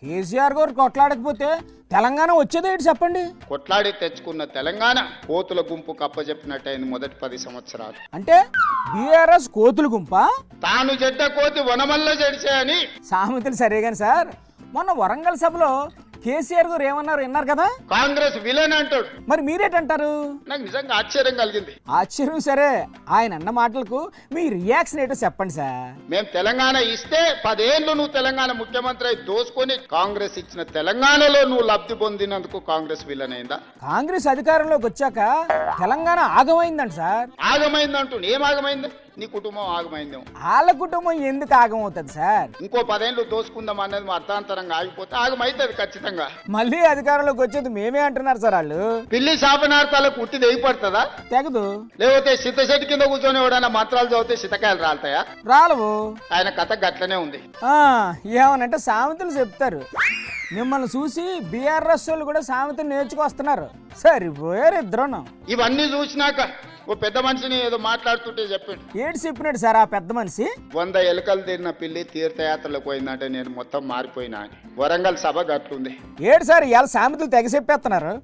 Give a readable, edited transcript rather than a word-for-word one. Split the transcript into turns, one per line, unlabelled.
కేసీఆర్ గారు కొట్లాడకపోతే తెలంగాణ వచ్చేదేంటి చెప్పండి.
కొట్లాడి తెచ్చుకున్న తెలంగాణ కోతుల గుంపు కప్పజెప్పినట్టయింది మొదటి 10 సంవత్సరాలు.
అంటే బీఆర్ఎస్ కోతుల గుంపా?
తాను చెడ్డ కోతి వనమల్ల చెడిచాయని
సామెతలు సరే కానీ సార్, మొన్న వరంగల్ సభలో కేసీఆర్ గారు ఏమన్నారు విన్నారు కదా?
కాంగ్రెస్ విలన్ అంటాడు.
మరి మీరేటంటారు?
నాకు నిజంగా ఆశ్చర్యం కలిగింది.
ఆశ్చర్యం సరే, ఆయన అన్న మాటలకు మీ రియాక్షన్ ఏంటో చెప్పండి సార్.
మేము తెలంగాణ ఇస్తే 10 ఏళ్ళు నువ్వు తెలంగాణ ముఖ్యమంత్రి అయి దోసుకొని కాంగ్రెస్ ఇచ్చిన తెలంగాణలో నువ్వు లబ్ధి పొందినందుకు కాంగ్రెస్ విలన్ అయిందా?
కాంగ్రెస్ అధికారంలోకి వచ్చాక తెలంగాణ ఆగమైందంట సార్.
ఆగమైందంటూ ఏం ఆగమైంది? నీ కుటుంబం ఆగమైందేమో.
వాళ్ళ కుటుంబం ఎందుకు ఆగమవుతుంది సార్?
ఇంకో 10 ఏళ్ళు దోసుకుందాం అనేది మా అర్థాంతరంగా ఆగిపోతే ఆగమైతుంది ఖచ్చితంగా.
మళ్ళీ అధికారంలోకి వచ్చేది మేమే అంటున్నారు సార్ వాళ్ళు.
పిల్లి శాపనార్థాలకు ఉట్టి తెగిపడుతుందా?
తెగదు.
లేకపోతే సిద్ధశెట్టి కింద కూర్చొని ఎవడన్నా మంత్రాలు చదివితే సితకాయలు రాలుతాయా?
రాలవు.
ఆయన కథ గట్లనే ఉంది.
ఏమనంటే సామెతలు చెప్తారు. మిమ్మల్ని చూసి బీఆర్ఎస్ వాళ్ళు కూడా సామెతలు నేర్చుకొస్తున్నారు. సరిపోయారు ఇద్దరును.
ఇవన్నీ చూసినాక ఓ పెద్ద మనిషిని ఏదో మాట్లాడుతుంటే చెప్పాడు.
ఏడు చెప్పినాడు సార్ ఆ పెద్ద మనిషి?
100 ఎలుకలు తిరిగిన పిల్లి తీర్థయాత్రలకు పోయిందంటే నేను మొత్తం మారిపోయినా అని. వరంగల్ సభ గట్లుంది.
ఏడు సార్ ఇవాళ సామెతలు తెగ చెప్పేస్తున్నారు.